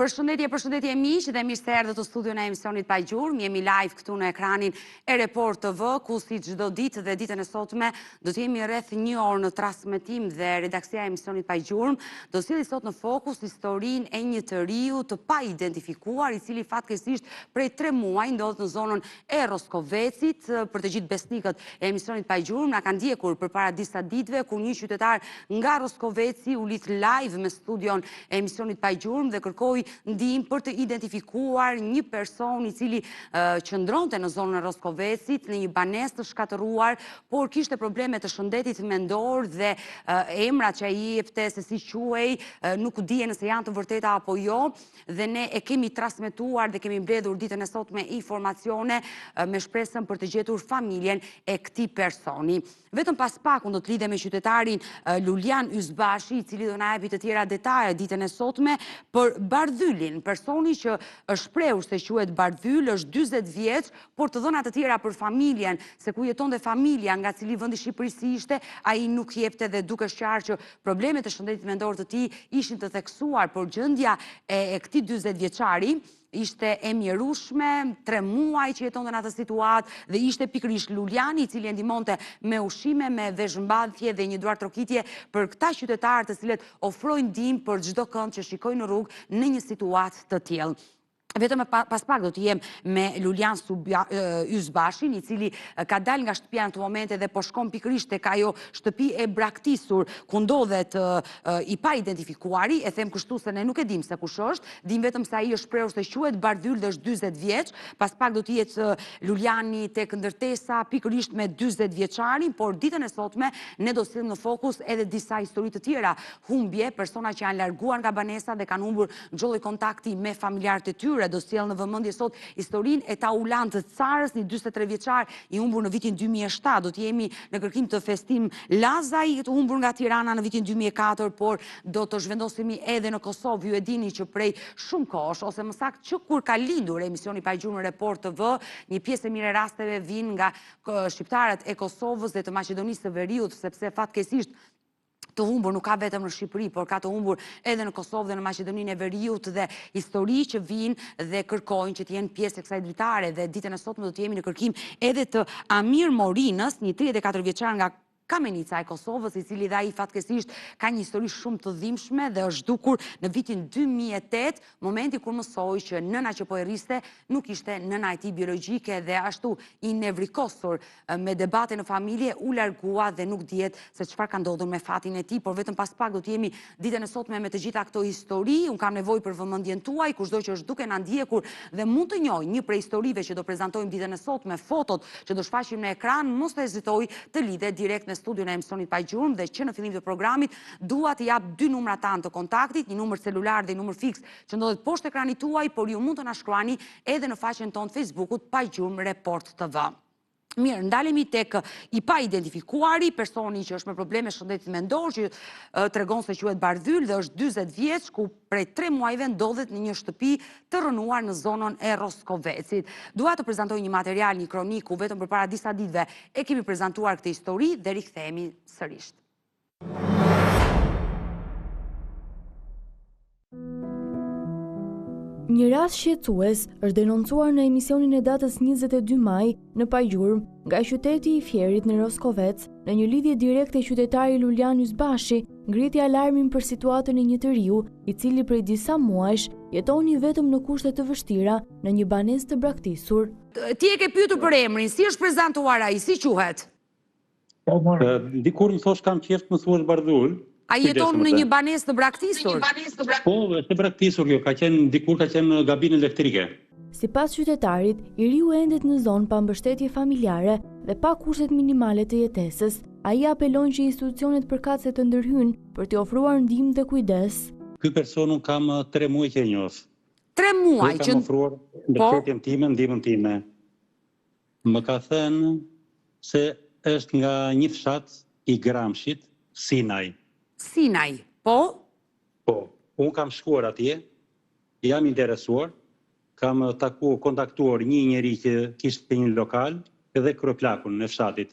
Përshëndetje miq dhe mirë se erdhët në studion e emisionit Pa Gjurmë. Jemi live këtu në ekranin e Report TV, ku si çdo ditë dhe ditën e sotme do të jemi rreth 1 orë në transmetim dhe redaksia e emisionit Pa Gjurmë do sjellë sot në fokus historinë e një të riu të pa identifikuar, i cili fatkeqësisht prej 3 muaj ndodhet në zonën e Roskovecit. Për të gjithë besnikët e emisionit Pa Gjurmë na kanë ndjekur përpara disa ditëve kur një qytetar nga Roskoveci u lit live me studion e emisionit Pa Gjurmë dhe kërkoi ndihmë për të identifikuar një person i cili qëndronte në zonën e Roskovecit në një banesë të shkatëruar, por kishte probleme të shëndetit mendor dhe emrat që ai jepte se si quhej nuk dihen nëse janë të vërteta apo jo, dhe ne e kemi transmetuar dhe kemi mbledhur ditën e sotme informacione me shpresën për të gjetur familjen e këtij personi. Vetëm pas pak unë do të lidhem me qytetarin Lulian Ysbashi, i cili do na japi të tjera detaje ditën e sotme për Bardhylin, personi që është shprehur se quhet Bardhyl, është 40 vjeç, por të dhëna të tjera për familjen, se ku jetonte familja, nga cili vend i Shqipërisë ishte, ai nuk jepte dhe duke qartë që problemet e shëndetit mendor të tij ishin të theksuar, por gjendja e këtij 40 vjeçari ishte e mjerueshme, 3 muaj që jetonte në atë situatë dhe ishte pikërisht Luliani i cili e ndihmonte me ushqime, me veshmbathje dhe një duar trokitje për këta qytetarë të cilët ofrojnë ndihmë për çdo kënd që shikojnë në rrugë në një situatë të tillë. Vetëm pas pak do të jem me Lulian Ysbashin, i cili ka dalë nga shtëpia në të momente dhe po shkon pikërisht tek ajo shtëpi e braktisur ku ndodhet i pa identifikuari. E them kështu se ne nuk e dim se kush është, dim vetëm se ai është shprehur se quhet Bardhyl dhe është 40 vjeç. Pas pak do të jetë Luliani tek ndërtesa pikërisht me 40 vjeçarin, por ditën e sotme ne do sillim në fokus edhe disa histori të tjera humbje, persona që janë larguar nga banesa dhe kanë humbur çdo kontakti me familjarët e tyre. Do sjell në vëmendje sot historinë e Taulant të Carës, një 43 vjeçar i humbur në vitin 2007. Do të jemi në kërkim të Festim Lazaj, të humbur nga Tirana në vitin 2004, por do të zhvendosemi edhe në Kosovë. Ju e dini që prej shumë kohësh, ose më saktë që kur ka lindur emisioni Pa Gjurmë Report TV, një pjesë e mirë e rasteve vijnë nga shqiptarët e Kosovës dhe të Maqedonisë së Veriut, sepse fatkeqësisht të humbur nuk ka vetëm në Shqipëri, por ka të humbur edhe në Kosovë dhe në Maqedoninë e Veriut, dhe histori që vijnë dhe kërkojnë që të jenë pjesë e kësaj dritare. Dhe ditën e sotme do të jemi në kërkim edhe të Amir Morinës, një 34 vjeçar nga Kamenica e Kosovës, i cili dhe ai fatkeqësisht ka një histori shumë të dhimbshme dhe është zhdukur në vitin 2008, momenti kur mësoi që nëna që po e rriste nuk ishte nëna e tij biologjike, dhe ashtu i nevrikosur me debate në familje u largua dhe nuk dihet se çfarë ka ndodhur me fatin e tij. Por vetëm pas pak do të jemi ditën e sotme me të gjitha këto histori. Un kam nevojë për vëmendjen tuaj, kushdo që është duke na ndjekur dhe mund të njohë një prej historive që do prezantojmë ditën e sotme, fotot që do shfaqim në ekran, mos të hezitojë të lidhet direkt studion e emisionit Pa Gjurmë, dhe që në fillim të programit dua të jap 2 numra tanë të kontaktit, një numër celular dhe një numër fiks që ndodhet poshtë ekranit tuaj, por ju mund të na shkruani edhe në faqen tonë Facebookut Pa Gjurmë Report TV. Mirë, ndalemi tek i pa identifikuari, personi që është me probleme shëndetit mendor, që tregon se quhet Bardhyl dhe është 40 vjeç, ku prej 3 muajve ndodhet në një shtëpi të rënuar në zonën e Roskovecit. Dua të prezantoj një material, një kronik, ku vetëm përpara disa ditëve e kemi prezantuar këtë histori dhe rikthehemi sërish. Një rast shqetësues është denoncuar në emisionin e datës 22 maj në Pa Gjurmë nga qyteti i Fierit në Roskovec. Në një lidhje direkte, qytetari Lulian Ysbashi ngriti alarmin për situatën e një të riu, i cili prej disa muajsh jetoni vetëm në kushte të vështira në një banesë të braktisur. Ti e ke pyetur për emrin, si është prezantuar ai, si quhet? Dikur më thosh kam qejf më thuash Bardhyl. A jeton në një banesë të braktisur? Po, është braktisur kjo, dikur ka qenë gabinë elektrike. Sipas qytetarit, i riu endet në zonë pa mbështetje familjare dhe pa kushtet minimale të jetesës. Ai apelon që institucionet përkatëse të ndërhyjnë për t'i ofruar ndihmë dhe kujdes. Ky person un kam 3 muaj që e njoh. 3 muaj që kam ofruar mbështetjen time, ndihmën time. Më ka thënë se është nga një fshat i Gramshit, Sinaj. Sinaj, po? Po, unë kam shkuar atje, jam interesuar, kam kontaktuar një njeri që kishte një lokal edhe kryeplakun në fshatit.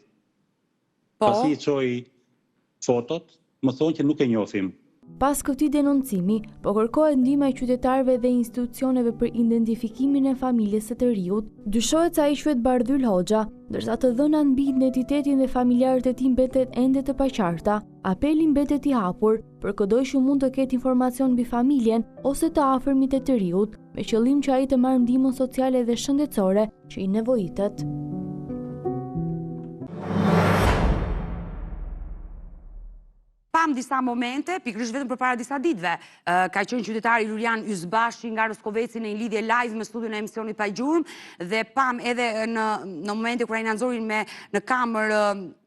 Po? Pasi i çoj fotot, më thonë që nuk e njohim. Pas këtij denoncimi, po kërkohet ndihma e qytetarëve dhe institucioneve për identifikimin e familjes së të riut. Dyshohet se ai quhet Bardhyl Hoxha, ndërsa të dhënat mbi identitetin dhe familjarët e tij mbetet ende të paqarta. Apeli mbetet i hapur për çdo që mund të ketë informacion mbi familjen ose të afërmit e të riut, me qëllim që ai të marrë ndihmën sociale dhe shëndetësore që i nevojitet. Pam disa momente, pikërisht vetëm përpara disa ditëve, ka qenë qytetari Lulian Ysbashi nga Roskoveci në një lidhje live me studion e emisionit Pa Gjurmë dhe pam edhe në momente kur ai na nxorin në kamër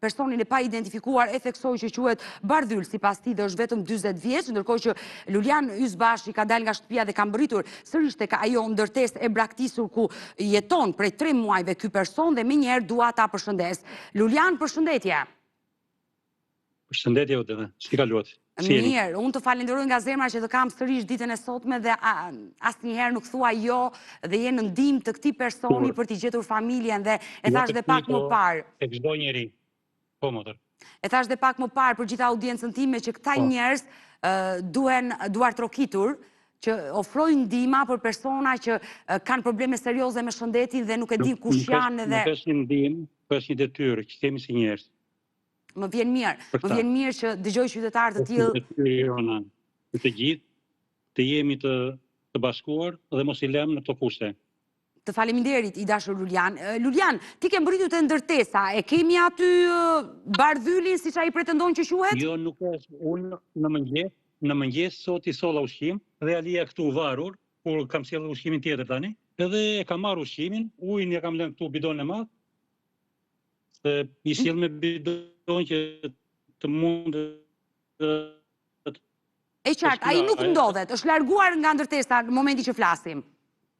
personin e pa identifikuar e theksoi që quhet Bardhyl, sipas tij dhe është vetëm 40 vjeç, ndërkohë që Lulian Ysbashi ka dalë nga shtëpia dhe ka mbërritur sërish tek ajo ndërtesë e braktisur ku jeton prej 3 muajve ky person dhe menjëherë dua ta përshëndes. Lulian, përshëndetje. Përshëndetje Udhë, si kaluat? Mirë, unë të falenderoj nga zemra që të kam sërish ditën e sotme dhe asnjëherë nuk thua jo dhe je në ndihmë të këtij personi për t'i gjetur familjen dhe e thash dhe pak më parë. E çdo njeri. Po motor. E thash dhe pak më parë për gjitha audiencën time që këta njerëz duhen duar trokitur që ofrojnë ndihma për persona që kanë probleme serioze me shëndetin dhe nuk e din kush janë dhe nuk është një ndihmë, është një detyrë që kemi si njerëz. Më vjen mirë që dëgjoj qytetarë të tillë. Të gjithë të jemi të bashkuar dhe mos i lëmë në këto kushte. Të faleminderit i dashur Lulian. Lulian, ti ke mbërritur të ndërtesa, e kemi aty Bardhylin siç ai pretendon që quhet? Jo, nuk është. Unë në mëngjes sot i solla ushqim dhe Alia këtu varur, kur kam sjellë ushqimin tjetër tani, edhe e kam marrë ushqimin, ujin ja kam lënë këtu bidon e madh. Se i sjell me bidon që të mund E qartë, ai nuk ndodhet, është larguar nga ndërtesa në momentin që flasim.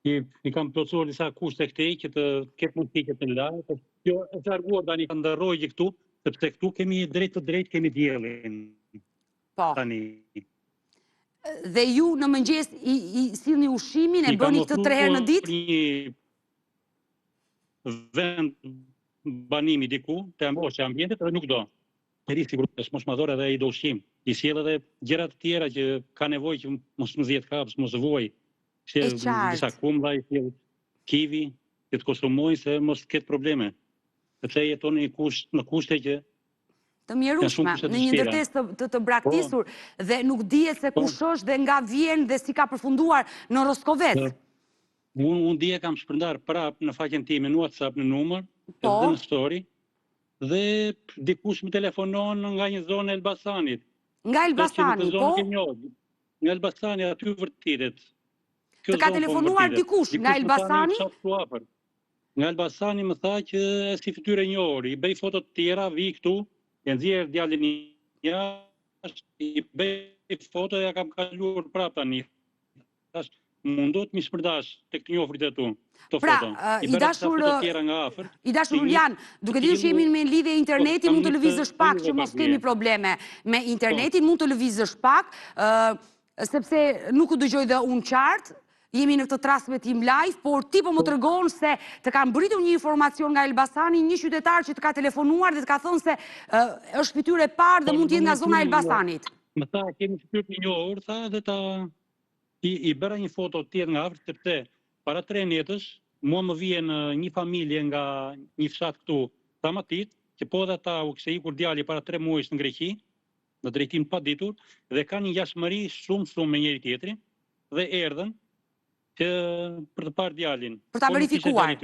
I kam plotësuar disa kushte këtej që të ketë mundësi të lajë. Jo, është larguar tani ka ndërrojë këtu, sepse këtu kemi drejt kemi diellin. Po. Tani. Dhe ju në mëngjes i sillni ushqimin, e bëni këtë 3 herë në ditë? Vend banimi diku, të amboshë ambientet dhe nuk do. E ri sigurisht është moshmadhore edhe i do ushqim. I sjell edhe gjëra të tjera që ka nevojë që mos më zihet kapës, mos vuaj. Sjell disa kumlla, sjell kivi, që të konsumojnë se mos ketë probleme. Sepse jeton në kushte që të mjerueshme, në një ndërtesë të braktisur dhe nuk dihet se kush është dhe nga vjen dhe si ka përfunduar në Roskovec. Unë dje kam shpërndar prap në faqen time në WhatsApp në numër, edhe në story, dhe dikush më telefonon nga një zonë e Elbasanit. Nga Elbasani, po? Nga Elbasani, aty vërtetet. Të ka telefonuar dikush nga Elbasani? Nga Elbasani më tha që e si fytyrë e njohur, i bëj foto të tjera, vi këtu, e nxjerr djalin jashtë, i bëj foto e ja kam kaluar prap tani. Mundot mi shpërdash të këtë njofrit e tu. Pra, i dashur Lulian, duke ditur që jemi me lidhje interneti, mund të lëvizësh pak që mos kemi probleme me internetin, mund të lëvizësh pak, sepse nuk u dëgjoj dhe unë qartë, jemi në këtë transmetim live, por ti po më tregon se të ka mbërritur një informacion nga Elbasani, një qytetar që të ka telefonuar dhe të ka thënë se është fytyrë e parë dhe mund të jetë nga zona e Elbasanit. Më tha, kemi fytyrë të njohur, tha dhe ta i bëra një foto tjetër nga afër, sepse para 3 netësh, mua më vjen një familje nga një fshat këtu, Tamatit, që po dhe ata u kishte ikur djali para 3 muajsh në Greqi, në drejtim pa ditur, dhe kanë një jashtëmëri shumë me njëri tjetrin, dhe erdhën që për të parë djalin. Për ta verifikuar.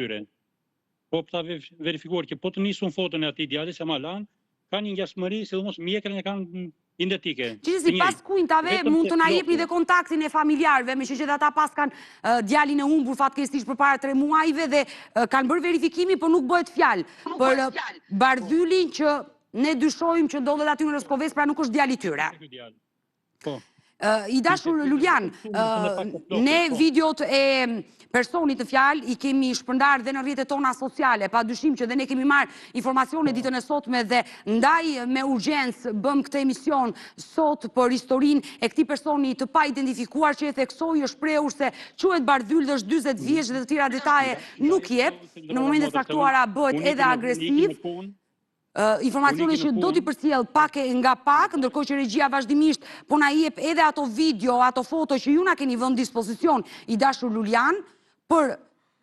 Po për ta verifikuar që po të nisun foton e atij djali, se ma lanë, kanë një jashtëmëri, sidomos mjekrën e kanë identike. Që si pas kujtave mund të na jepni dhe kontaktin e familjarëve, me që ata pas kanë djalin e humbur fatkeqësisht përpara 3 muajve dhe kanë bërë verifikimi, por nuk bëhet fjalë për Bardhylin që ne dyshojmë që ndodhet aty në Roskovec, pra nuk është djali i tyre. I dashur Lulian, ne videot e personit të fjalë i kemi shpërndar dhe në rrjetet tona sociale, pa dyshim që dhe ne kemi marrë informacione ditën e sotme dhe ndaj me urgjencë bëm këtë emision sot për historinë e këtij personi të pa identifikuar që e theksoi, është shprehur se quhet Bardhyl dhe është 40 vjeç dhe të tjera detaje nuk jep, në momentet caktuara bëhet edhe agresiv. informacione që do t'i përcjell pak e nga pak, ndërkohë që regjia vazhdimisht po na jep edhe ato video, ato foto që ju na keni vënë dispozicion i dashur Lulian, për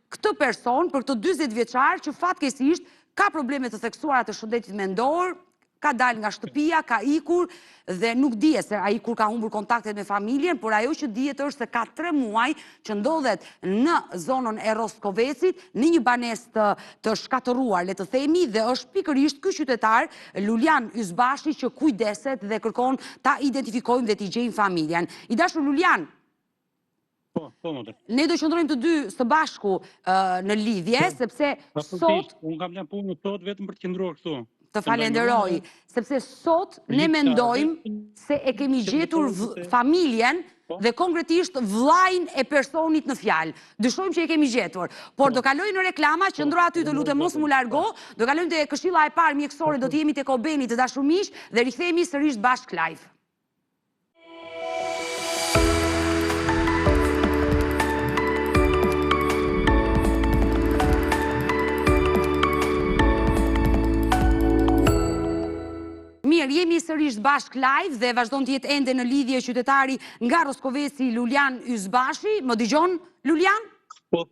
këtë person, për këtë 40 vjeçar që fatkeqësisht ka probleme të theksuara të shëndetit mendor, ka dalë nga shtëpia, ka ikur dhe nuk dihet se ai kur ka humbur kontaktet me familjen, por ajo që dihet është se ka 3 muaj që ndodhet në zonën e Roskovecit, në një banesë të shkatëruar, le të themi, dhe është pikërisht ky qytetar Lulian Ysbashi që kujdeset dhe kërkon ta identifikojmë dhe t'i gjejmë familjen. I dashur Lulian, ne do qëndrojmë të dy së bashku në lidhje, sepse sot... Unë kam lënë punën sot vetëm për të qëndruar këtu. Të falenderoj, sepse sot ne mendojmë se e kemi gjetur familjen dhe konkretisht vllajën e personit në fjalë. Dyshojmë që e kemi gjetur, por do kaloj në reklama, qëndro aty të lutem mos mu largo, do kalojmë te këshilla e parë mjekësore, do të jemi tek Obeni të dashur miq dhe rikthehemi sërish bashk live. Mirë, jemi sërish bashk live dhe vazhdon të jetë ende në lidhje qytetari nga Roskoveci Lulian Ysbashi. Më dëgjon Lulian? Po.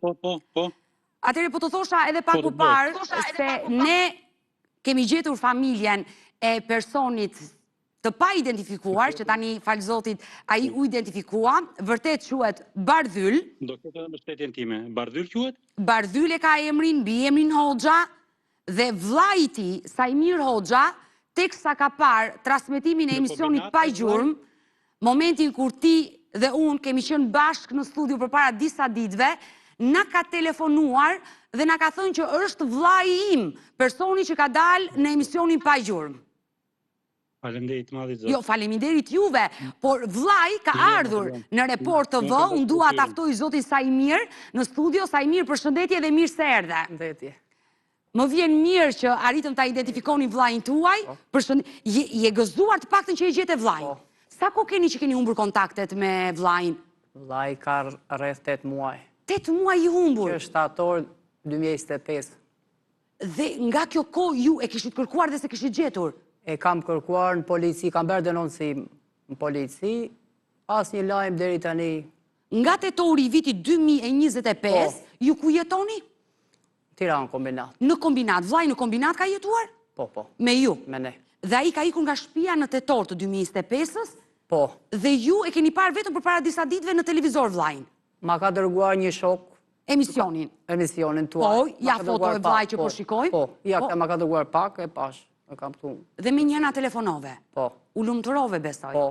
Atëherë po të thosha edhe pak më parë se ne kemi gjetur familjen e personit të pa identifikuar, që tani fal Zotit ai u identifikua, vërtet quhet Bardhyl. Do të thotë në shtetin time, Bardhyl quhet? Bardhyl e ka emrin, biemrin Hoxha dhe vllai i tij, Sajmir Hoxha, teksa ka parë transmetimin e emisionit Pa Gjurmë, momentin kur ti dhe unë kemi qenë bashkë në studio përpara disa ditëve, na ka telefonuar dhe na ka thënë që është vllai im, personi që ka dalë në emisionin Pa Gjurmë. Faleminderit madh Zot. Jo, faleminderit juve, por vllai ka ardhur në Report TV, unë dua ta ftoj zotin Sajmir në studio. Sajmir, përshëndetje dhe mirë se erdhe. Përshëndetje. Më vjen mirë që arritëm ta identifikoni vllajin tuaj, je gëzuar të paktën që e gjete vllajin. Sa kohë keni që keni humbur kontaktet me vllajin? Vllai ka rreth 8 muaj. 8 muaj i humbur. Që është shtator 2025. Dhe nga kjo kohë ju e kishit kërkuar dhe se kishit gjetur? E kam kërkuar në polici, kam bërë denoncim në polici, asnjë lajm deri tani. Nga tetori i vitit 2025, ju ku jetoni? Tiranë kombinat. Në kombinat, vllai në kombinat ka jetuar? Po. Me ju? Me ne. Dhe ai ka ikur nga shtëpia në tetor të 2025-s? Po. Dhe ju e keni parë vetëm përpara disa ditëve në televizor vllajin? Ma ka dërguar një shok. Emisionin Tuaj. Po, ja foto e vllaj që po shikojmë? Po, ja ma ka dërguar pak, e pash. E kam këtu. Dhe me njëna telefonove? Po. U lumturove besoj? Po.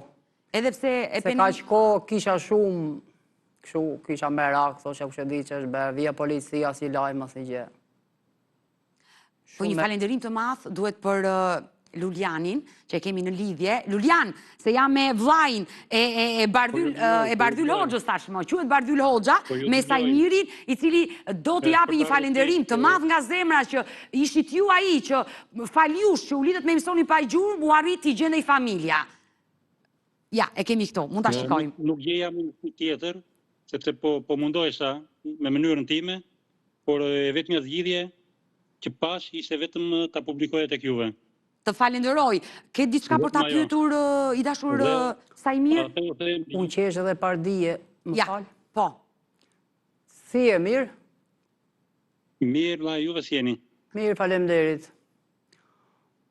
Edhe pse e Se ka qko kisha shumë, kështu kisha merak, thosha kushe di që është bërë, vija policia, si lajmë, si gjë. Po një falenderim të madh duhet për Lulianin, që e kemi në lidhje. Lulian, se jam me vllajin e Bardhyl Hoxhës tashmë, quhet Bardhyl Hoxha, me Sajmirin, i cili do t'i japi një falenderim të madh nga zemra që ishit ju ai që faljush që u lidhet me emisionin Pa Gjurmë, u arrit t'i gjendej familja. Ja, e kemi këto, mund ta shikojmë. Nuk gjeja një tjetër, sepse po mundohesha me mënyrën time, por e vetmja zgjidhje që pash ishte vetëm ta publikoja tek juve. Të falenderoj. Ke diçka për ta pyetur i dashur Sajmir? Unë qesh edhe pardije, më Ja, fal. po. Si e mirë? Mirë, vlla, juve si jeni? Mirë, faleminderit.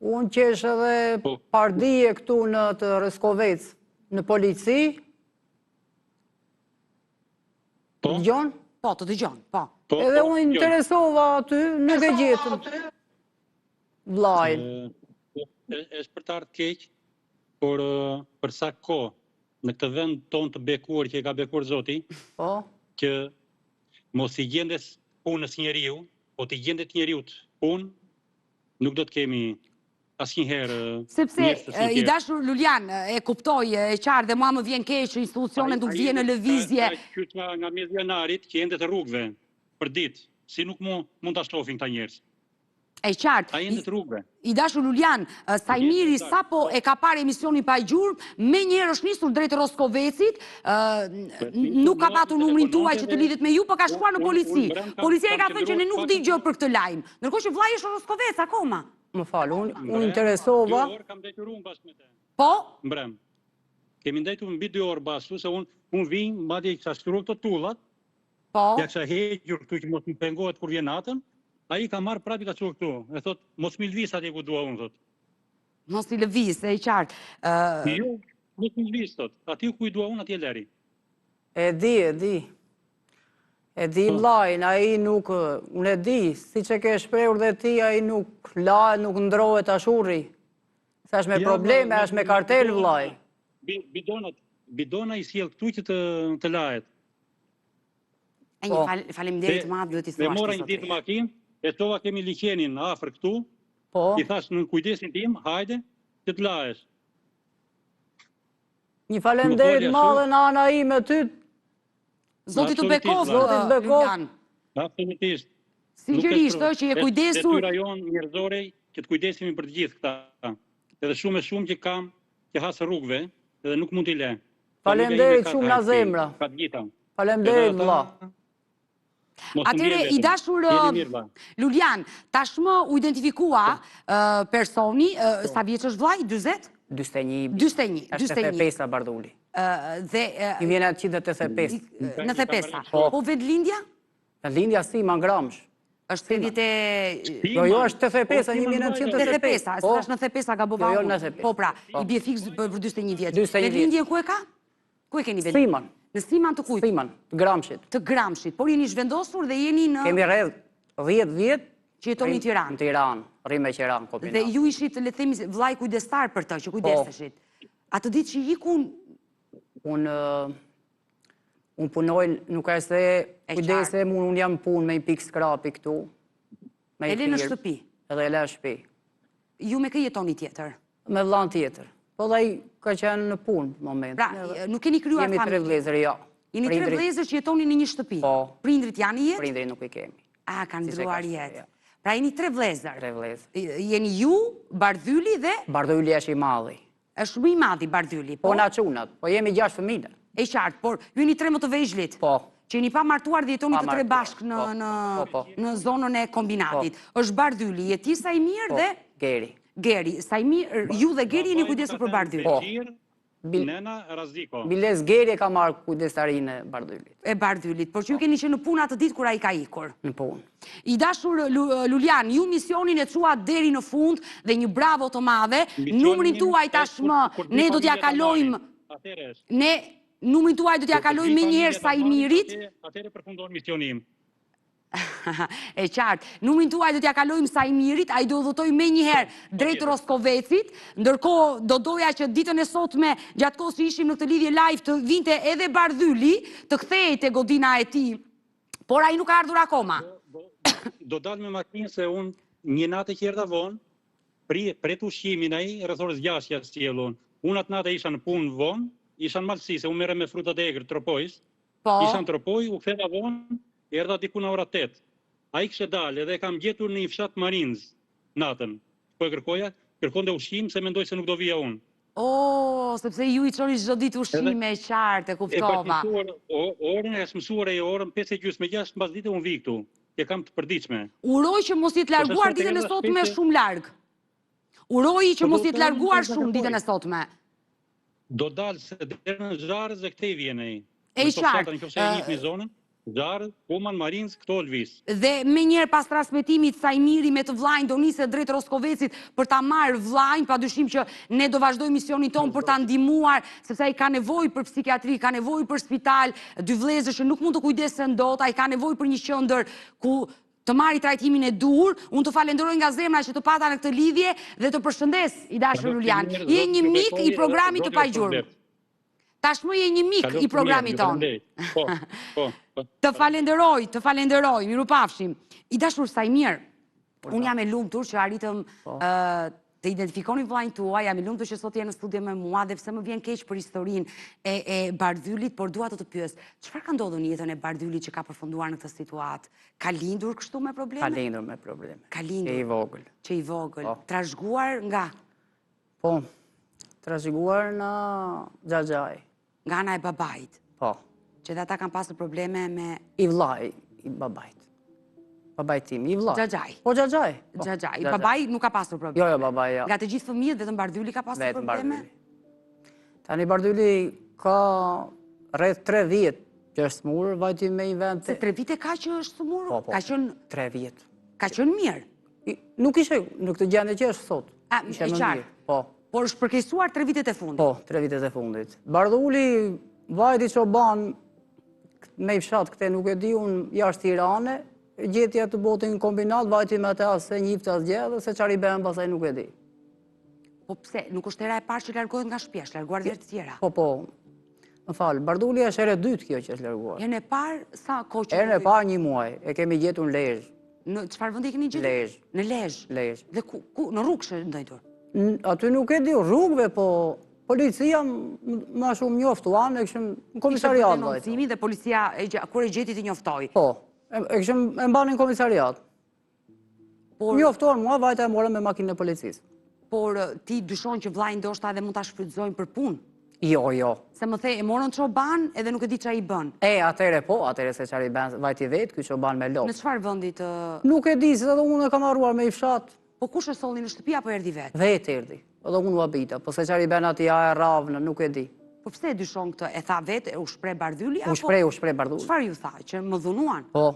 Unë qesh edhe pardije këtu në të Roskovec, në polici. Po? Dëgjon? Po, të dëgjon, po. Edhe unë interesova aty, nuk e gjetëm. Vllajin. Është për të ardhur keq, por për sa kohë në këtë vend tonë të bekuar që e ka bekuar Zoti, Po. që mos i gjendes punës njeriu, po t'i gjendet njeriut punë, nuk do të kemi asnjëherë. Sepse i dashur Lulian, e kuptoj, e qartë dhe mua më vjen keq institucionet nuk vjen në lëvizje. Nga mes janarit që ende të rrugëve për ditë, si nuk mund ta shohin këta njerëz. E qartë. Ai ende të rrugëve. I dashur Lulian, Sajmiri sapo e ka parë emisionin Pa Gjurmë, me njëherë është nisur drejt Roskovecit, nuk ka patur numrin tuaj që të lidhet me ju, por ka shkuar në polici. Policia e ka thënë që ne nuk di gjë për këtë lajm. Ndërkohë që vllai është në Roskovec akoma. Më falë, unë interesova... 2 orë kam detyruar unë bashkë me te. Po? Mbrëm. Kemi ndajtur mbi 2 orë bashkë, se unë vim, madje i kisha shtruar këto tullat, Po? ja kisha hequr këtu që mos më pengohet kur vjen natën, ai ka marrë prapë i ka çuar këtu. E thot, mos më lëviz atje ku dua unë, thot. Mos i lëviz, e qartë. Jo, mos më lëviz, thot. Aty ku i dua unë, atje leri. E di. E di vlajnë, a i nuk, unë e di, si që ke shprehur dhe ti, a i nuk lahet, nuk ndrohet ashurri. Se është me probleme, është me kartel vlaj. Bidona i sjell këtu që të lahet. E një faleminderit madh, duhet i thuash. Dhe mora një ditë makinë, e tova kemi liqenin afër këtu, i thash në kujdesin tim, hajde, që të lahesh. Një faleminderit madhe në ana ime ty. Zoti të bekov, Julian. Absolutisht. Sinqerisht, që je kujdesur. Detyra jonë njerëzore që të kujdesemi për të gjithë këta. Edhe shumë që kam që hasë rrugëve, edhe nuk mund t'i le. Faleminderit shumë nga zemra. Faleminderit vëlla. Atëre, i dashur Lulian, tashmë u identifikua personi, sa vjeç është vllai, 40? 41. Është 85 Bardhuli. I vjen atë 185. 95. Po vetë lindja? Lindja si ma ngramsh. Është 80... Jo, është 85, një vjen atë 185. 95, është 95 gabova unë. Jo, 95. Po pra, i bje fiks për 21 vjeç. Vetë lindje ku e ka? Ku e keni vetë? Siman. Në Siman të kujt? Siman, të Gramshit. Të Gramshit, por jeni zhvendosur dhe jeni në... Kemi rreth 10 vjet që jetoni në Tiranë. Në Tiranë, rrim me Tiranë, kombinat. Dhe ju ishit, le të themi, vllai kujdestar për të, që kujdeseshit. Atë ditë që ikun... Unë punoj, nuk e se kujdesem, unë jam punë me i pikë skrapi këtu. Ele në shtëpi? Edhe ele në shtëpi. Ju me kë jetoni tjetër? Me vllain tjetër. Po dhe i ka qenë në punë në moment. Pra, nuk keni kryuar familje? Jemi 3 vlezër, jo. Jeni 3 vlezër që jetoni në një shtëpi? Po. Prindrit janë i jetë? Prindrit nuk i kemi. A, kanë ndruar jetë. Pra, jeni 3 vlezër? 3 vlezër. Jeni ju, Bardhyli dhe? Bardhyli është i madhi. Është më i madhi Bardhyli, po? Po na qunat, po jemi 6 fëmijë. E qartë, por ju jeni 3 më të vegjëlit? Po. Që jeni pa martuar dhe jetoni të 3 bashkë në zonën e kombinatit. Është Bardhyli, jeti sa i mirë dhe? Geri. Geri, sa i mirë, ju dhe Geri jeni kujdesur për Bardhyli? Po. Nena Raziko. Biles Geri ka marrë kujdestarinë e Bardhylit. E Bardhylit, por që ju keni që në punë atë ditë kur ai ka ikur. Në punë. I dashur Lulian, ju misionin e çuat deri në fund dhe një bravo të madhe. Numrin tuaj tashmë ne do t'ja kalojmë. Ne numrin tuaj do t'ja kalojmë më njëherë sa i mirit. Atëherë përfundon misioni im. E qartë, numrin tuaj do t'ja kalojmë sa i mirit, a i do dhëtoj me njëherë drejt Roskovecit, ndërkohë do doja që ditën e sotme, gjatë kohës që ishim në këtë lidhje live, të vinte edhe Bardhyli, të kthehej te godina e tij, por ai nuk ka ardhur akoma. Do dal me makinë se unë një natë që erdha vonë, pret ushqimin ai rreth orës 6 ja sjellun. Unë atë natë isha në punë vonë, isha në Malësi, se unë merrem me frutat e egër, tropojës. Po. Isha në tropoj, u ktheva vonë. Erdha diku në ora 8. Ai kishte dalë edhe kam gjetur në një fshat Marinz natën. Po e kërkonte ushqim se mendoj se nuk do vija unë. Sepse ju i çoni çdo ditë ushqime e qartë, e kuptova. Orën e mësuar e orën 5:30 mbas dite unë vi këtu. E kam të përditshme. Uroj që mos jetë larguar ditën e sotme shumë larg. Uroj që mos jetë larguar shumë ditën e sotme. Do dalë se deri në Zharz e këtej vjen ai. E qartë. Nëse e njihni zonën. Zharë, Pullman, Marinz, këto lëviz. Dhe me njerë pas transmetimit Sajmiri me të vlajnë do nisë drejt Roskovecit për ta marrë vlajnë, pa dyshim që ne do vazhdoj misionin tonë për ta ndihmuar, sepse ai ka nevojë për psikiatri, ka nevojë për spital, 2 vëllezër që nuk mund të kujdesen dot, ai ka nevojë për një qendër ku të marrë trajtimin e dur. Unë të falenderoj nga zemra që të pata në këtë lidhje dhe të përshëndes, i dashur Lulian. Je një mik i programit të Pajgjurmë. Tashmë je një mik i programit tonë. Të falenderoj, miru pafshim. I dashur Sajmir, unë jam e lumtur që arritëm të identifikoni vllajën tuaj, jam e lumtur që sot je në studio me mua dhe pse më vjen keq për historinë e Bardhylit, por dua të pyes, çfarë ka ndodhur në jetën e Bardhylit që ka përfunduar në këtë situatë? Ka lindur kështu me probleme? Ka lindur me probleme. Ka lindur. Që i vogël. Trashëguar nga? Po, trashëguar nga xhaxhai. Nga ana e babait? Po. Që dhe ata kanë pasur probleme me... I vllai, i babait. Babaj tim, i vlla. Xhaxhaj. Po, Xhaxhaj. Xhaxhaj. Babai nuk ka pasur probleme. Jo, babaj, jo. Nga të gjithë fëmijët, vetëm Bardhyli ka pasur Vetëm probleme? Bardhyli. Tani Bardhyli ka rreth 3 vjet që është smur, vajti me një vend... Se 3 vite ka që është smur? Po, Ka qenë 3 vjet. Ka qenë mirë? Nuk ishe në këtë gjendje që është sot. E qartë. Po. Por është përkeqësuar 3 vitet e fundit? Po, 3 vitet e fundit. Bardhuli, vajti çoban me i fshat këte nuk e di unë jashtë Tirane, gjetja të botin në kombinat, vajti me ata se njiftë asgjë dhe se qari ben pasaj nuk e di. Po pse? Nuk është era e parë që largohet nga shtëpia, është larguar dhe të tjera? Po. Më falë, Bardhuli është ere dytë kjo që është larguar. Herën e parë sa kohë që... Herën e parë 1 muaj, e kemi gjetur në Lezhë. Në çfarë vendi keni gjetur? Lezhë. Në Lezhë. Lezhë. Dhe ku në rrugë është ndajtur? Aty nuk e di rrugëve, po policia ma shumë njoftuan, e këshëm në komisariat vajtë. Ishte denoncimi dhe policia kur e gjeti të njoftoi. Po, e këshëm e mbanin komisariat. Njoftuan mua, vajta e morën me makinë e policisë. Por ti dyshon që vllai ndoshta edhe mund ta shfrytëzojnë për punë? Jo. Se më the, e morën çoban edhe nuk e di çfarë i bën. Atere se çfarë i bën, vajti vetë, ky çoban me lopë. Në çfarë vendi të... Nuk e di, se edhe unë e kam arruar me i fshat. Po kush e solli në shtëpi apo erdhi vetë? Vetë erdi, edhe unë u habita, po se çfarë i bën ati e ravnë, nuk e di. Po pse e dyshon këtë? E tha vetë, u shpreh Bardhyli apo? U shpreh Bardhyli. Çfarë ju tha? Që më dhunuan? Po.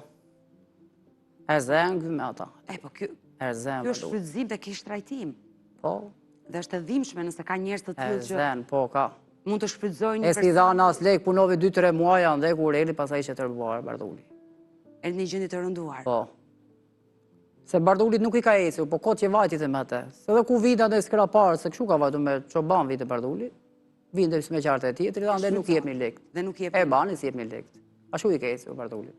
E zëngë me ata. Po kjo është është shfrytëzim dhe kish trajtim. Po. Dhe është e dhimbshme nëse ka njerëz të tillë që po, ka. Mund të shfrytëzojnë një person. E si dha as lek, punove 2-3 muaja, dhe kur eri pasaj që tërbuar Bardhuli. Erdhi në një gjendje të rënduar. Po. Se Bardhulit nuk i ka ecur, po kot që vajtit e me te. Se dhe ku vita dhe s'kra parë, se këshu ka vajtu me çoban vite Bardhuli, vinë dhe me qartë e tjetëri, dhe nuk jep një lekt. Dhe nuk jep një lekt. E bani si jep një lekt. Ashtu i ka ecur Bardhulit.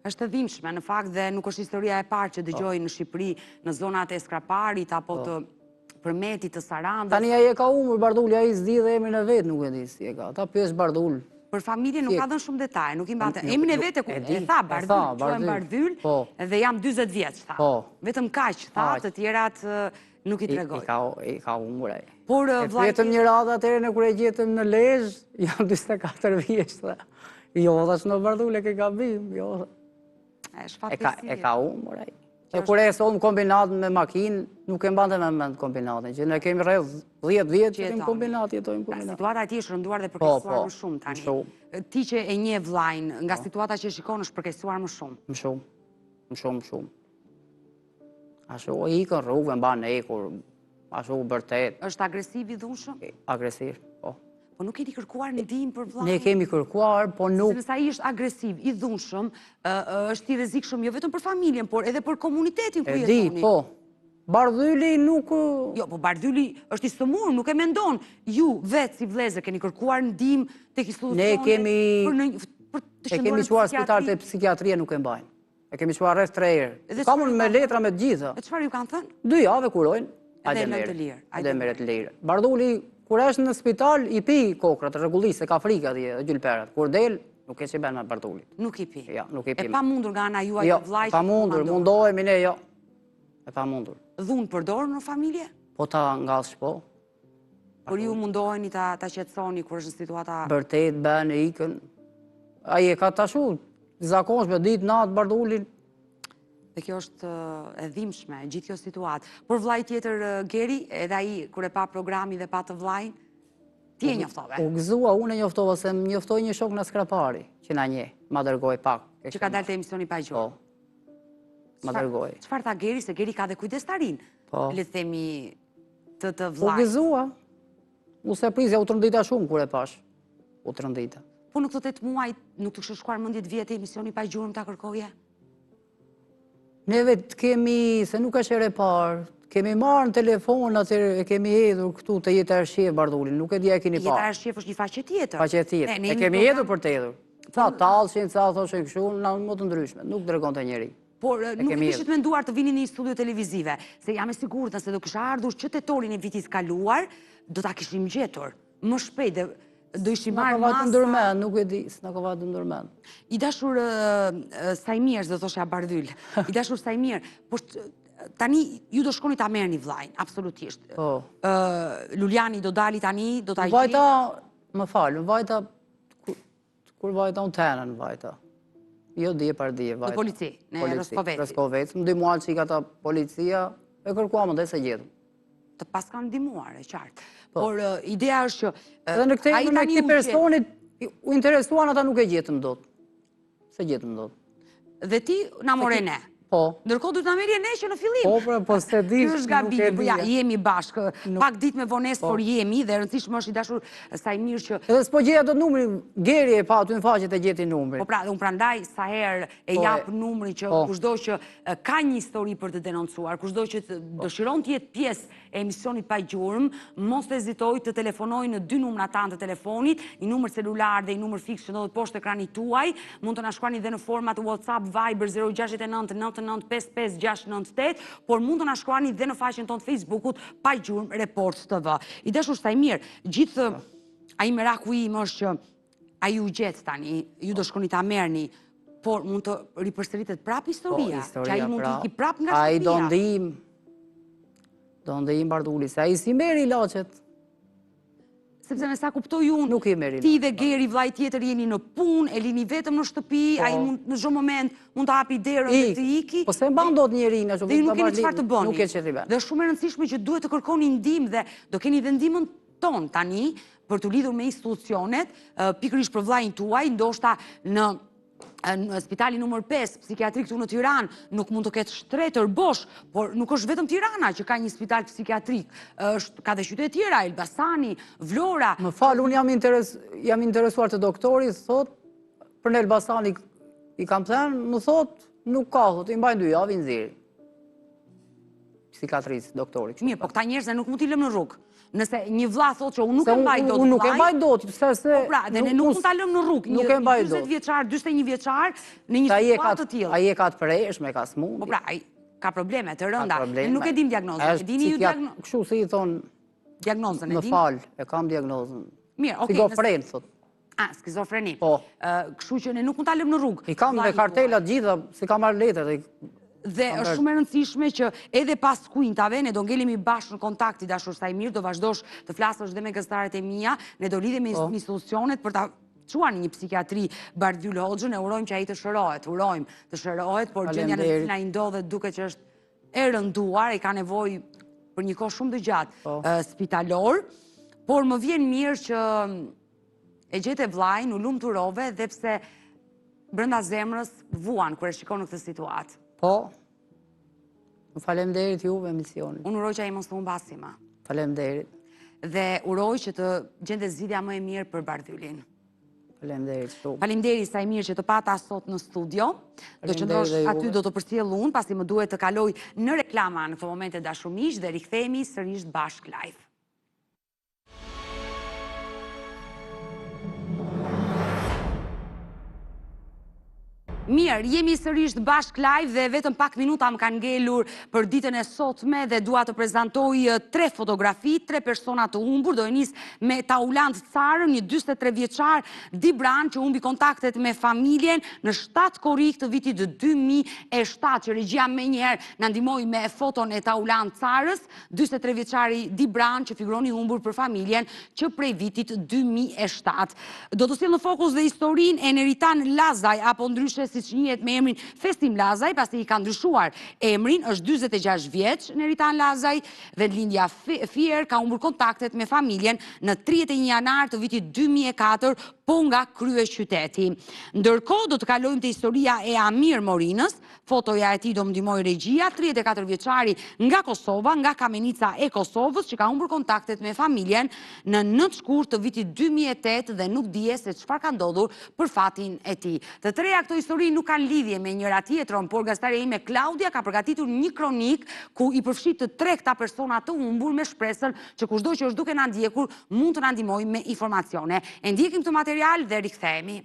Është e dhimbshme në fakt dhe nuk është historia e parë që dëgjoj në Shqipëri, në zonat e Skraparit apo të Përmetit, të Sarandës. Tani ai e ka umur Bardhuli, ai s'di dhe emrin e vet nuk e di si e ka. Ta pyes Bardhul. Për familje nuk ka dhënë shumë detaje, nuk i mbante. Emrin e vet e tha Bardhyl, quhen Bardhyl dhe jam 40 vjeç tha. Vetëm kaq tha, të tjerat nuk i tregoj. I ka umur ai. Por vetëm një radhë atëherë në kur e gjetëm në Lezhë, jam 44 vjeç tha. Jo, thash në Bardhul e ke gabim, jo. E ka umur ai. E kur e sonë kombinat me makinë, nuk e mbante me mend kombinatin, që ne kemi rreth 10 vjetë që kemi kombinat, jetojmë kombinat. Situata e ti është rënduar dhe përkeqësuar më shumë tani. Ti që e nje vllajnë, nga situata që e shikon është përkeqësuar më shumë. Më shumë. Ashtu, ikën rrugëve, mba në ekur, ashtu bërtet. Është agresiv i dhunshëm? Agresiv, po. Po nuk keni kërkuar në ndihmë për vllajin? Ne kemi kërkuar, po nuk... Se nësa i është agresiv, i dhunshëm, është i rrezikshëm jo vetëm për familjen, por edhe për komunitetin ku jetoni. E di, po. Bardhyli nuk... Jo, po Bardhyli është i sëmurë, nuk e mendon. Ju, vetë si vlezër, keni kërkuar ndihmë tek institucionet? Ne kemi quar spital të psikiatria, nuk e mbajnë. E kemi quar rreth 3 herë. Ka mund me letra me të gjitha. E çfarë ju kanë thënë? 2 javë kurojnë. Ajde merret lirë. Bardhuli, kur është në spital, i pi kokrat, rregullisë, se ka frikë atje, dhe gjylperat. Kur del, nuk e që ben me Bardhulit. Nuk i pi? Ja, nuk i pi. E pa mundur nga ana juaj të vllajt? Jo, pa mundur, mundohemi ne, jo. E pa mundur. Dhunë përdorë në familje? Po ta ngallsh, po. Por ju mundoheni ta qetësoni kur është në situata... Bërtet, ben, e ikën. Aje ka tashu, zakonshme, ditë, natë, Bardhulin. Dhe kjo është e dhimbshme, gjithë kjo situatë. Por vllai tjetër Geri, edhe ai kur e pa programin dhe pa të vllajin, ti e njoftove? U gëzua, unë e njoftova, se më njoftoj një shok në Skrapari, që na nje, ma dërgoj pak. Që ka dalë të emisioni pa gjuhë? Po, ma dërgoj. Çfarë tha Geri, se Geri ka dhe kujdestarin, le të themi të vllajt? U gëzua, u se prizja, u të rëndita shumë kur e pash, u të rëndita. Po në këto 8 muaj, nuk të kështë shkuar mendje të vjetë emisioni pa gjuhë ta kërkoje? Neve kemi, se nuk është ere parë, kemi marë në telefon, atër e kemi edhur këtu të jetë arshjef Bardhulin, nuk e dhja e keni parë. Jetë arshjef është një faqe tjetër. Faqe tjetër, e kemi edhur për të edhur. Ca talëshin, ca thoshin këshu, në më të ndryshme, nuk dërgon të njeri. Por nuk e kishit menduar të vini një studio televizive, se jam e sigurt nëse do kësha ardhur që tetorin e vitit kaluar, do ta kishim gjetur, më shpejt dhe do ishim marrë masa... Në ka vatë nuk e di, s'na ka vatë ndërmen. I dashur Sajmirës, dhe thosha Bardhyl, i dashur Sajmirë, po tani ju do shkoni ta merrni vllajin, absolutisht. Luliani do dali tani, do ta gjej. Vajta, më falë, vajta, kur vajta unë tenën vajta. Jo, dje par dje, vajta. Në polici, në Roskoveci. Roskoveci. Më dymuar që i ka ta policia, e kërkuam dhe se gjithë. Të pas kanë ndimuar, e qartë. Por ideja është që... Dhe në këtë e këti personit, u interesuan ata nuk e gjithëm dot. Se gjithëm dot. Dhe ti na more ne. Po. Ndërkohë duhet na merrje ne që në fillim. Po se di. Ky është gabim, ja, jemi bashkë. Pak ditë me vonesë, por jemi dhe rëndësishmë është i dashur sa i mirë që... Edhe s'po gjeja dot numrin, Geri e pa aty në faqet e gjeti numrin. Po pra, unë prandaj sa herë e jap numrin që kushdo që ka një histori për të denoncuar, kushdo që dëshiron të jetë pjesë e emisionit pa gjurmë, mos të hezitoj të telefonoj në 2 numra tanë të telefonit, një numër celular dhe një numër fiks që ndodhet poshtë ekranit tuaj, mund të na shkruani dhe në format WhatsApp, Viber 069 9955 por mund të na shkruani dhe në faqen tonë të Facebookut pa gjurmë Report TV. I dashur sa i mirë, gjithë ai meraku im është që ai u gjet tani, ju do shkoni ta merrni, por mund të ripërsëritet prap historia, që ai mund të iki prap nga shtëpia. Ai do ndihim Barduli, se ai si merri ilaçet. Sepse me sa kuptoj unë, nuk i merri. Ti dhe Geri vllai tjetër jeni në punë, e lini vetëm në shtëpi, ai në çdo moment mund të hapi derën dhe të iki. Po se mban dot njeriu ashtu. Dhe nuk keni çfarë të bëni. Nuk e çeti vetë. Dhe shumë e rëndësishme që duhet të kërkoni ndihmë dhe do keni dhe ndihmën ton tani për të lidhur me institucionet, pikërisht për vllain tuaj, ndoshta në spitali numër 5, psikiatrik këtu në Tiranë, nuk mund të ketë shtretër bosh, por nuk është vetëm Tirana që ka një spital psikiatrik. Ka dhe qytet tjera, Elbasani, Vlora. Më fal, unë jam interesuar të doktorit, thot, për në Elbasani i kam thënë, më thot, nuk ka, thot, i mbajnë 2 javë i nxirr. Psikiatrisë, doktorit. Mirë, po këta njerëz nuk mund t'i lëmë në rrugë. Nëse një vlla thotë që unë nuk e mbaj dot. Unë nuk e mbaj dot, se po pra, dhe ne nuk mund ta lëmë në rrugë. Nuk e mbaj dot. 40 vjeçar, 41 vjeçar në një situatë të tillë. Ai e ka të prershme, ka smundje. Po pra, ai ka probleme të rënda. Ne nuk e dim diagnozën. E dini ju diagnozën? Kështu si i thon diagnozën e dini? Më fal, e kam diagnozën. Mirë, okay. Skizofren thot. Skizofreni. Po. Kështu që ne nuk mund ta lëmë në rrugë. I kam me kartelat gjitha, si kam marrë letër. Dhe është shumë e rëndësishme që edhe pas kuintave, ne do ngelemi bashkë në kontakti dashur sa i mirë, do vazhdosh të flasësh dhe me gazetarët e mia, ne do lidhemi me institucionet për ta çuar një psikiatri Bardhyl Hoxhën, e urojmë që ai të shërohet, por gjendja në cilën ai ndodhet duket që është e rënduar, ai ka nevojë për një kohë shumë të gjatë spitalor, por më vjen mirë që e gjete vllain, u lumturove dhe pse brenda zemrës vuan kur e shikon në këtë situatë. Po, më faleminderit juve misionin. Unë uroj që ai mos të humbasi më. Faleminderit. Dhe uroj që të gjende zgjidhja më e mirë për Bardhylin. Faleminderit shumë. Faleminderit sa i mirë që të pata sot në studio. Do qëndrosh aty, do të përcjell unë, pasi më duhet të kaloj në reklama në këtë moment e dashur miq dhe rikthehemi sërish bashkë live. Mirë, jemi sërish bashk live dhe vetëm pak minuta më kanë ngelur për ditën e sotme dhe dua të prezantoj 3 fotografi, 3 persona të humbur. Do e nis me Taulant Carën, një 43 vjeçar Dibran që humbi kontaktet me familjen në 7 korrik të vitit 2007, që regjia më njëherë na ndihmoi me foton e Taulant Carës, 43 vjeçari Dibran që figuron i humbur për familjen që prej vitit 2007. Do të sjell në fokus dhe historinë e Neritan Lazaj, apo ndryshe siç njihet me emrin Festim Lazaj, pasi i ka ndryshuar emrin, është 46 vjeç Neritan Lazaj, vendlindja Fier, ka humbur kontaktet me familjen në 31 janar të vitit 2004, po nga kryeqyteti. Ndërkohë do të kalojmë te historia e Amir Morinës, fotoja e tij do më ndihmoj regjia, 34 vjeçari nga Kosova, nga Kamenica e Kosovës, që ka humbur kontaktet me familjen në 9 shkurt të vitit 2008 dhe nuk dije se çfarë ka ndodhur për fatin e tij. Të treja këto histori nuk kanë lidhje me njëra tjetrën, por gazetarja ime Klaudia ka përgatitur një kronik ku i përfshit të 3 këta persona të humbur me shpresën që kushdo që është duke na ndjekur mund të na ndihmojë me informacione. E ndjekim këtë material dhe rikthehemi.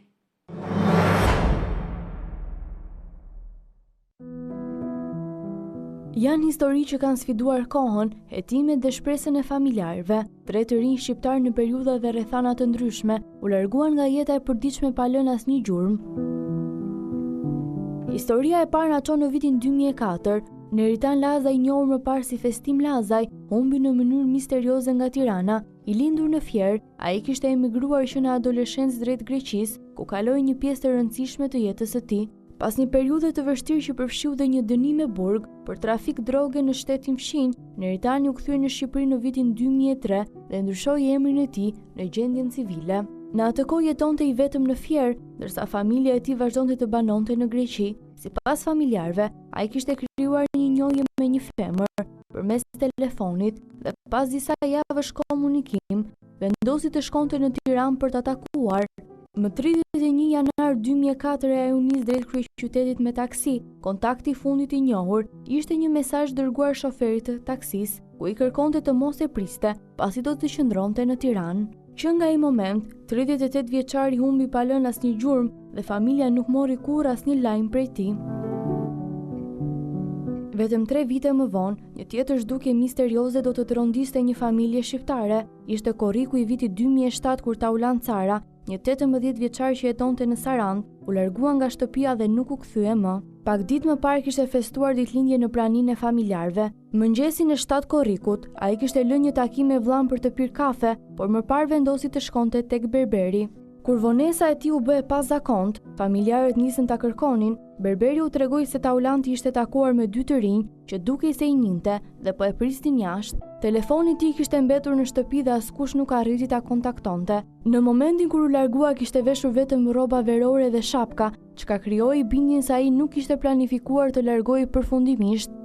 Janë histori që kanë sfiduar kohën, hetimet dhe shpresën e familjarëve. 3 të rinj shqiptar në periudha dhe rrethana të ndryshme u larguan nga jeta e përditshme pa lënë asnjë gjurmë. Historia e parë na çon në vitin 2004. Neritan Lazaj, i njohur më parë si Festim Lazaj, humbi në mënyrë misterioze nga Tirana. I lindur në Fier, ai kishte emigruar që në adoleshencë drejt Greqisë, ku kaloi një pjesë të rëndësishme të jetës së tij, pas një periudhe të vështirë që përfshiu dhe një dënim me burg për trafik droge në shtetin fshinj, Neritani u kthye në Shqipëri në vitin 2003 dhe ndryshoi emrin e tij në gjendjen civile. Në atë kohë jetonte i vetëm në Fier, ndërsa familja e tij vazhdonte të banonte në Greqi. Sipas familjarëve, ai kishte krijuar një njohje me një femër përmes telefonit dhe pas disa javësh komunikim, vendosi të shkonte në Tiranë për ta takuar. Më 31 janar 2004 ai u nis drejt kryeqytetit me taksi. Kontakti i fundit i njohur ishte një mesazh dërguar shoferit të taksis, ku i kërkonte të mos e priste, pasi do të qëndronte në Tiranë. Që nga ai moment, 38 vjeçari humbi pa lënë asnjë gjurmë dhe familja nuk mori kurrë asnjë lajm prej tij. Vetëm 3 vite më vonë, një tjetër zhdukje misterioze do të trondiste një familje shqiptare. Ishte korriku i vitit 2007 kur Taulan Cara, një 18 vjeçar që jetonte në Sarand, u largua nga shtëpia dhe nuk u kthye më. Pak ditë më parë kishte festuar ditëlindje në praninë e familjarëve. Mëngjesin e 7 korrikut, ai kishte lënë një takim me vllan për të pirë kafe, por më parë vendosi të shkonte tek berberi. Kur vonesa e tij u bë e pazakont, familjarët nisën ta kërkonin. Berberi u tregoi se Taulanti ishte takuar me 2 të rinj që dukej se i njinte dhe po e pristin jashtë. Telefoni i tij kishte mbetur në shtëpi dhe askush nuk arriti ta kontaktonte. Në momentin kur u largua kishte veshur vetëm rroba verore dhe shapka, çka krijoi bindjen se ai nuk kishte planifikuar të largohej përfundimisht.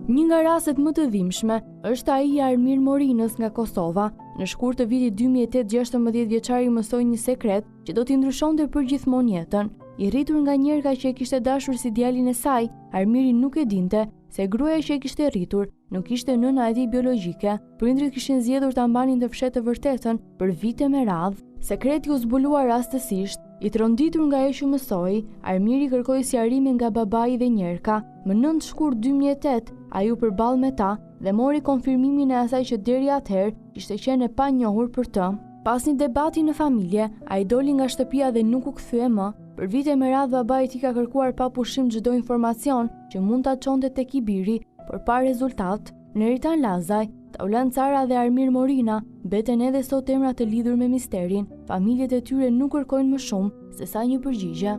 Një nga rastet më të dhimbshme është ai i Armir Morinës nga Kosova. Në shkurt të vitit 2008, 16 vjeçari mësoi një sekret që do t'i ndryshonte përgjithmonë jetën. I rritur nga njerëka që e kishte dashur si djalin e saj, Armiri nuk e dinte se gruaja që e kishte rritur nuk ishte nëna e tij biologjike. Prindrit kishin zgjedhur ta mbanin të fshehtë të vërtetën për vite me radhë. Sekreti u zbulua rastësisht. I tronditur nga ajo që mësoi, Armiri kërkoi sqarime nga babai dhe njerëka. Më 9 shkurt 2008, ai u përball me ta dhe mori konfirmimin e asaj që deri atëherë ishte qenë e panjohur për të. Pas një debati në familje, ai doli nga shtëpia dhe nuk u kthye më. Për vite me radhë babai i tij ka kërkuar pa pushim çdo informacion që mund ta çonte tek i biri, por pa rezultat. Neritan Lazaj, Taulan Cara dhe Armir Morina mbeten edhe sot emra të lidhur me misterin. Familjet e tyre nuk kërkojnë më shumë se sa një përgjigje.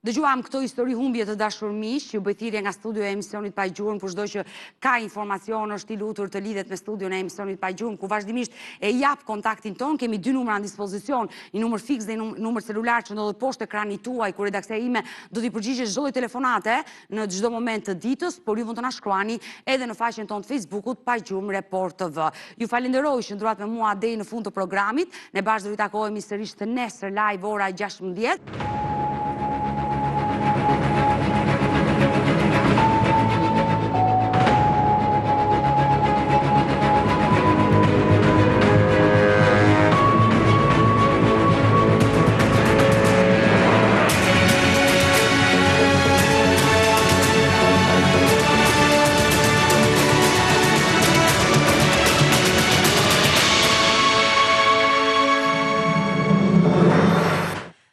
Dëgjuam këto histori humbje të dashur miq, që bëj thirrje nga studio e emisionit Pa Gjurmë, për çdo që ka informacion është i lutur të lidhet me studion e emisionit Pa Gjurmë, ku vazhdimisht e jap kontaktin ton. Kemi 2 numra në dispozicion, një numër fiks dhe një numër celular që ndodhet poshtë ekranit tuaj, ku redaksia ime do t'i përgjigje çdo lloj telefonate në çdo moment të ditës, por ju mund të na shkruani edhe në faqen tonë të Facebookut Pa Gjurmë Report TV. Ju falenderoj që ndruat me mua deri në fund të programit. Ne bashkë do të takohemi sërish të nesër live ora 16.